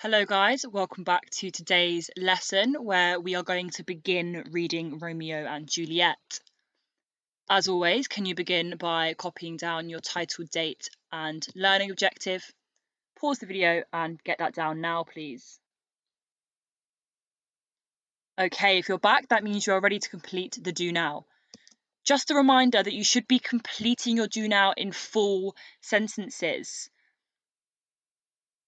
Hello guys, welcome back to today's lesson where we are going to begin reading Romeo and Juliet. As always, can you begin by copying down your title, date and learning objective? Pause the video and get that down now, please. Okay, if you're back, that means you're ready to complete the do now. Just a reminder that you should be completing your do now in full sentences.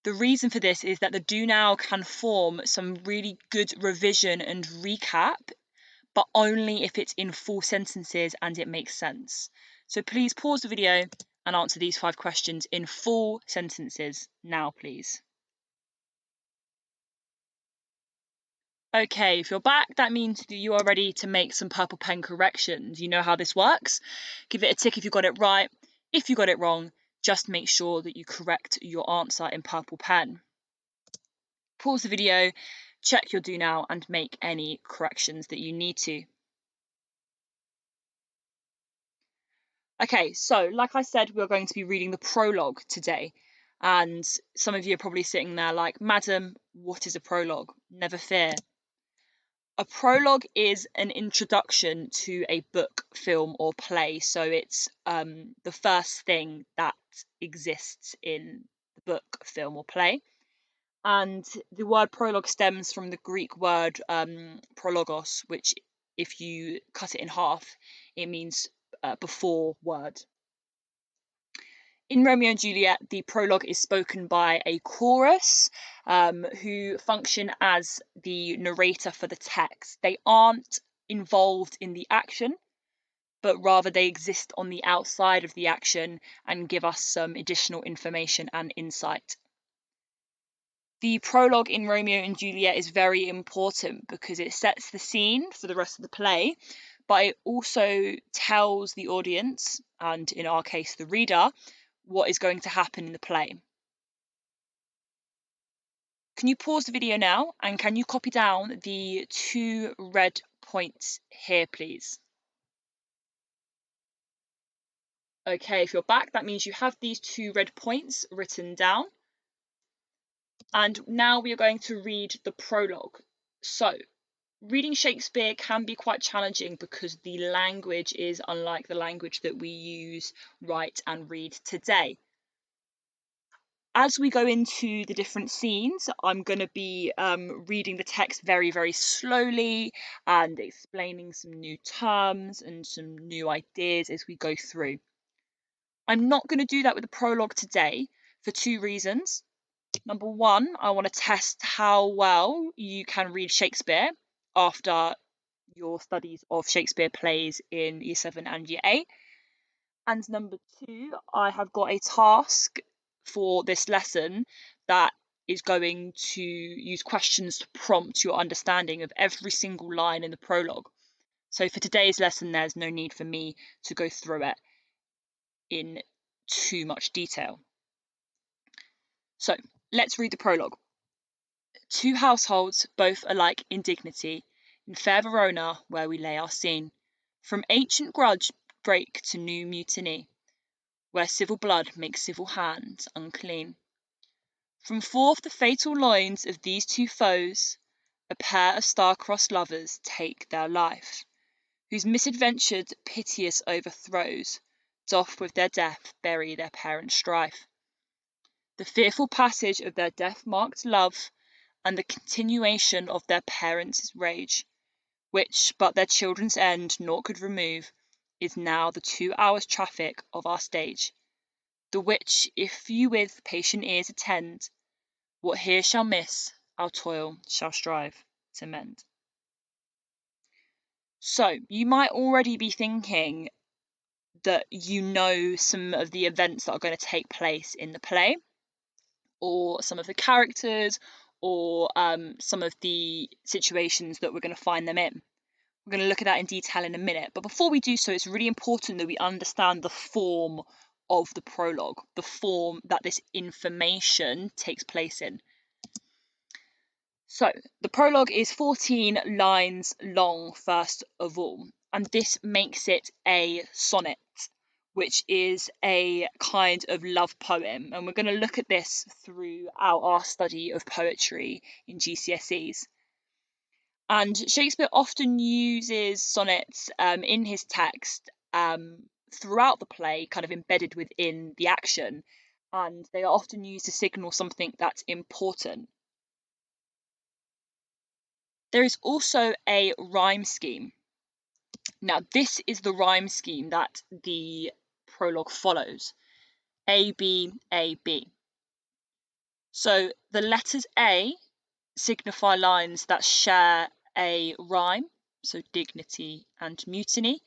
The reason for this is that the do now can form some really good revision and recap, but only if it's in full sentences and it makes sense. So please pause the video and answer these 5 questions in full sentences now, please. Okay, if you're back, that means that you are ready to make some purple pen corrections. You know how this works. Give it a tick if you got it right. If you got it wrong, just make sure that you correct your answer in purple pen. Pause the video, check your do now and make any corrections that you need to. Okay, so like I said, we're going to be reading the prologue today. And some of you are probably sitting there like, Madam, what is a prologue? Never fear. A prologue is an introduction to a book, film, or play. So it's the first thing that exists in the book, film, or play. And the word prologue stems from the Greek word prologos, which, if you cut it in half, it means before word. In Romeo and Juliet, the prologue is spoken by a chorus who function as the narrator for the text. They aren't involved in the action, but rather they exist on the outside of the action and give us some additional information and insight. The prologue in Romeo and Juliet is very important because it sets the scene for the rest of the play, but it also tells the audience, and in our case the reader, what is going to happen in the play. Can you pause the video now and can you copy down the 2 red points here, please? Okay, if you're back, that means you have these 2 red points written down. And now we are going to read the prologue. So, reading Shakespeare can be quite challenging because the language is unlike the language that we use, write and read today. As we go into the different scenes, I'm going to be reading the text very, very slowly and explaining some new terms and some new ideas as we go through. I'm not going to do that with the prologue today for 2 reasons. Number 1, I want to test how well you can read Shakespeare after your studies of Shakespeare plays in Year 7 and Year 8. And number 2, I have got a task for this lesson that is going to use questions to prompt your understanding of every single line in the prologue. So for today's lesson, there's no need for me to go through it in too much detail. So let's read the prologue. 2 households, both alike in dignity, in fair Verona, where we lay our scene, from ancient grudge break to new mutiny, where civil blood makes civil hands unclean. From forth the fatal loins of these 2 foes, a pair of star-crossed lovers take their life, whose misadventured piteous overthrows doth with their death bury their parent strife. The fearful passage of their death-marked love, and the continuation of their parents' rage, which but their children's end naught could remove, is now the 2 hours' traffic of our stage, the which, if you with patient ears attend, what here shall miss, our toil shall strive to mend. So, you might already be thinking that you know some of the events that are going to take place in the play, or some of the characters, or some of the situations that we're going to find them in. We're going to look at that in detail in a minute. But before we do so, it's really important that we understand the form of the prologue, the form that this information takes place in. So, the prologue is 14 lines long, first of all, and this makes it a sonnet, which is a kind of love poem. And we're going to look at this throughout our study of poetry in GCSEs. And Shakespeare often uses sonnets in his text throughout the play, kind of embedded within the action. And they are often used to signal something that's important. There is also a rhyme scheme. Now, this is the rhyme scheme that the prologue follows. A, B, A, B. So the letters A signify lines that share a rhyme, so dignity and mutiny,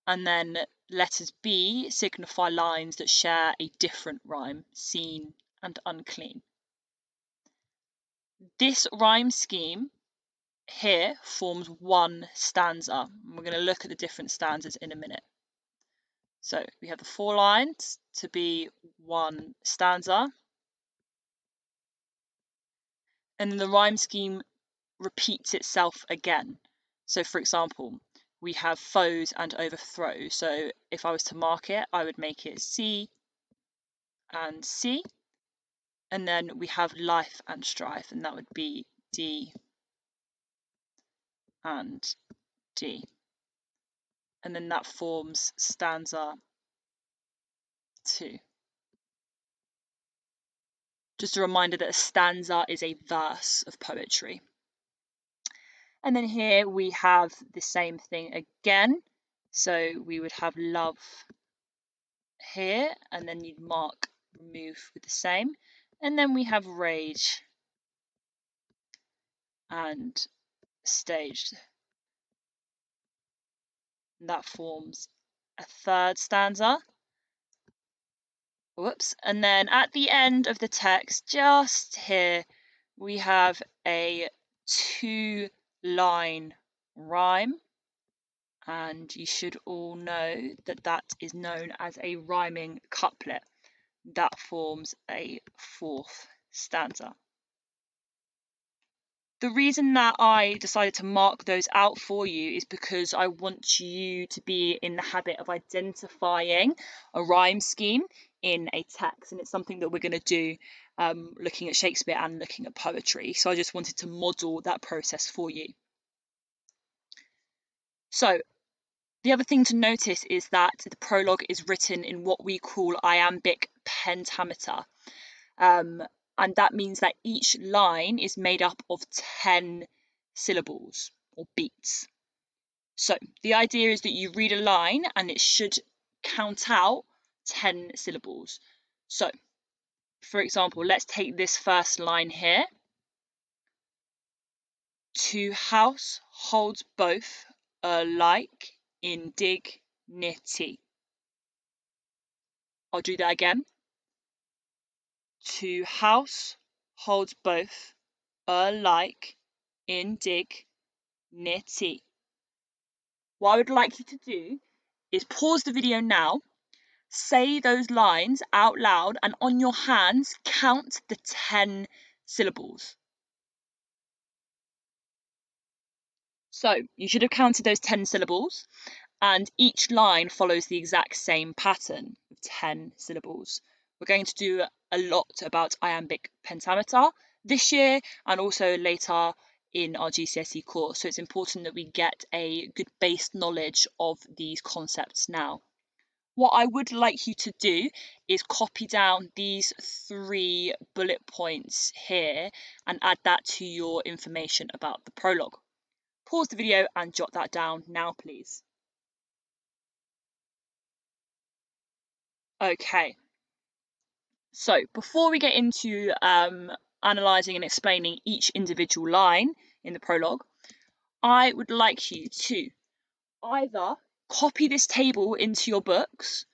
and then letters B signify lines that share a different rhyme, seen and unclean. This rhyme scheme here forms one stanza. We're going to look at the different stanzas in a minute. So we have the 4 lines to be one stanza. And then the rhyme scheme repeats itself again. So for example, we have foes and overthrow. So if I was to mark it, I would make it C and C. And then we have life and strife, and that would be D and D. And then that forms stanza 2. Just a reminder that a stanza is a verse of poetry. And then here we have the same thing again. So we would have love here, and then you'd mark remove with the same. And then we have rage and staged. And that forms a 3rd stanza. Whoops. And then at the end of the text, just here, we have a 2-line rhyme. And you should all know that that is known as a rhyming couplet. That forms a 4th stanza. The reason that I decided to mark those out for you is because I want you to be in the habit of identifying a rhyme scheme in a text, and it's something that we're going to do looking at Shakespeare and looking at poetry. So I just wanted to model that process for you. So the other thing to notice is that the prologue is written in what we call iambic pentameter. And that means that each line is made up of 10 syllables or beats. So the idea is that you read a line and it should count out 10 syllables. So, for example, let's take this first line here. To house holds both alike in dignity. I'll do that again. To house holds both alike in dignity. What I would like you to do is pause the video now, say those lines out loud, and on your hands count the 10 syllables. So you should have counted those 10 syllables, and each line follows the exact same pattern of 10 syllables. We're going to do a lot about iambic pentameter this year and also later in our GCSE course, so it's important that we get a good base knowledge of these concepts now. What I would like you to do is copy down these 3 bullet points here and add that to your information about the prologue. Pause the video and jot that down now, please. Okay, so before we get into analysing and explaining each individual line in the prologue, I would like you to either copy this table into your books,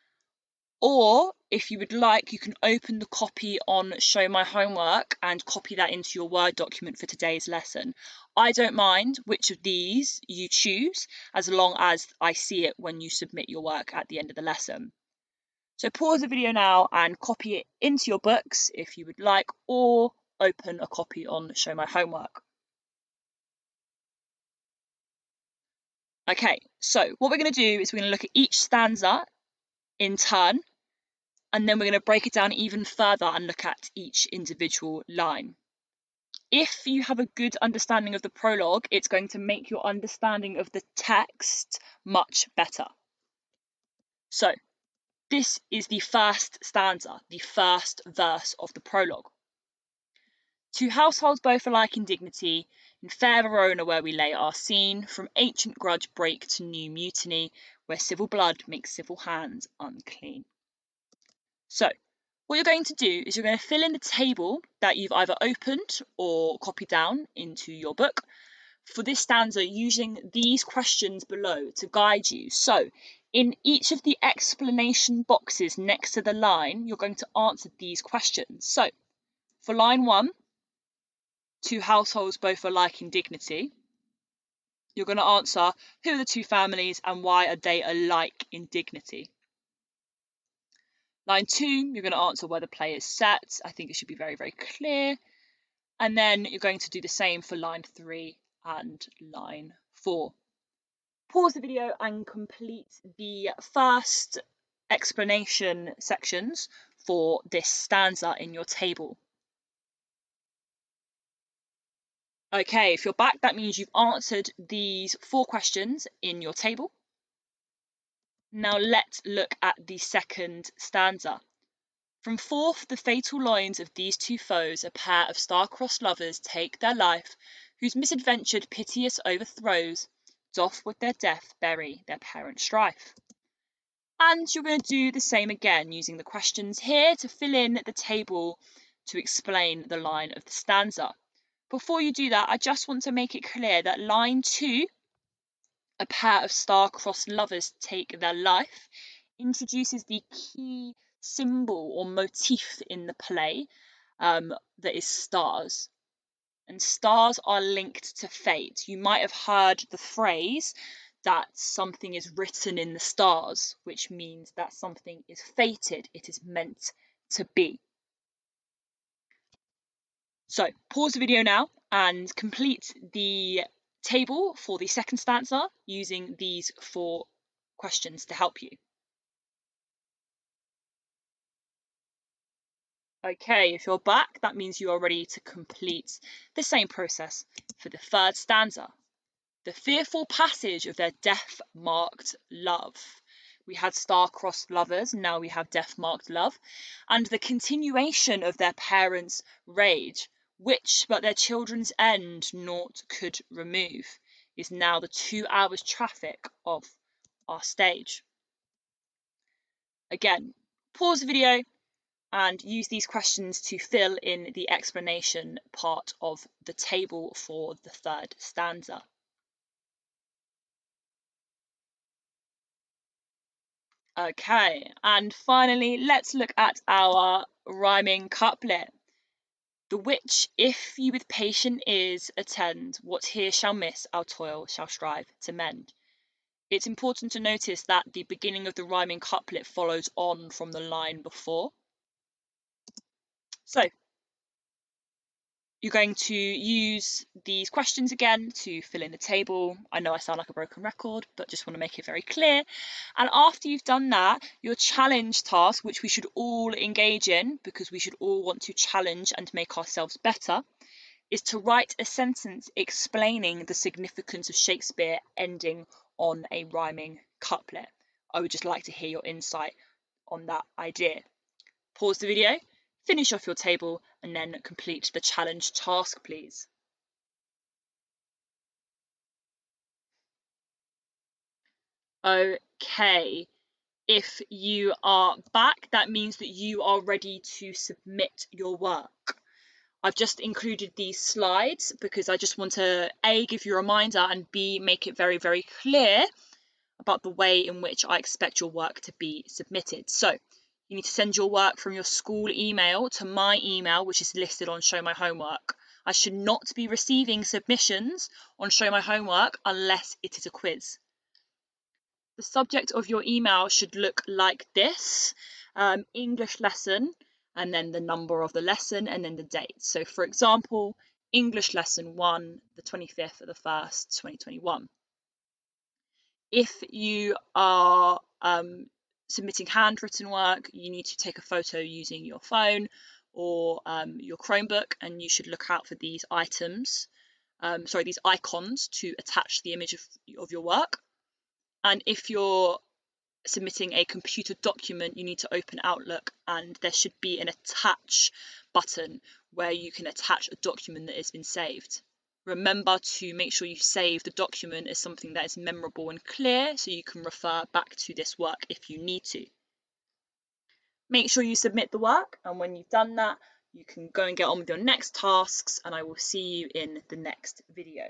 or if you would like, you can open the copy on Show My Homework and copy that into your Word document for today's lesson. I don't mind which of these you choose, as long as I see it when you submit your work at the end of the lesson. So pause the video now and copy it into your books if you would like, or open a copy on Show My Homework. Okay, so what we're going to do is we're going to look at each stanza in turn, and then we're going to break it down even further and look at each individual line. If you have a good understanding of the prologue, it's going to make your understanding of the text much better. So, this is the first stanza, the first verse of the prologue. Two households both alike in dignity, in fair Verona where we lay our scene, from ancient grudge break to new mutiny, where civil blood makes civil hands unclean. So, what you're going to do is you're going to fill in the table that you've either opened or copied down into your book for this stanza using these questions below to guide you. So, in each of the explanation boxes next to the line, you're going to answer these questions. So, for line 1, two households both alike in dignity, you're going to answer who are the two families and why are they alike in dignity. Line 2, you're going to answer where the play is set. I think it should be very, very clear. And then you're going to do the same for line 3 and line 4. Pause the video and complete the first explanation sections for this stanza in your table. Okay, if you're back, that means you've answered these 4 questions in your table. Now let's look at the second stanza. From forth the fatal loins of these two foes, a pair of star-crossed lovers take their life, whose misadventured piteous overthrows doth with their death bury their parent strife. And you're going to do the same again, using the questions here to fill in the table to explain the line of the stanza. Before you do that, I just want to make it clear that line 2, a pair of star-crossed lovers take their life, introduces the key symbol or motif in the play that is stars. And stars are linked to fate. You might have heard the phrase that something is written in the stars, which means that something is fated, it is meant to be. So pause the video now and complete the table for the second stanza using these 4 questions to help you. Okay, if you're back, that means you are ready to complete the same process for the third stanza. The fearful passage of their death-marked love. We had star-crossed lovers, now we have death-marked love. And the continuation of their parents' rage, which but their children's end naught could remove, is now the 2 hours traffic of our stage. Again, pause the video and use these questions to fill in the explanation part of the table for the third stanza. Okay, and finally, let's look at our rhyming couplet. The which, if you with patient ears attend, what here shall miss, our toil shall strive to mend. It's important to notice that the beginning of the rhyming couplet follows on from the line before. So, you're going to use these questions again to fill in the table. I know I sound like a broken record, but just want to make it very clear. And after you've done that, your challenge task, which we should all engage in because we should all want to challenge and make ourselves better, is to write a sentence explaining the significance of Shakespeare ending on a rhyming couplet. I would just like to hear your insight on that idea. Pause the video, finish off your table, and then complete the challenge task, please. Okay, if you are back, that means that you are ready to submit your work. I've just included these slides because I just want to A, give you a reminder, and B, make it very, very clear about the way in which I expect your work to be submitted. So you need to send your work from your school email to my email, which is listed on Show My Homework. I should not be receiving submissions on Show My Homework unless it is a quiz. The subject of your email should look like this: English lesson, and then the number of the lesson, and then the date. So for example, English lesson 1, the 25th of the 1st, 2021. If you are submitting handwritten work, you need to take a photo using your phone or your Chromebook, and you should look out for these items, these icons to attach the image of your work. And if you're submitting a computer document, you need to open Outlook, and there should be an attach button where you can attach a document that has been saved. Remember to make sure you save the document as something that is memorable and clear, so you can refer back to this work if you need to. Make sure you submit the work, and when you've done that, you can go and get on with your next tasks, and I will see you in the next video.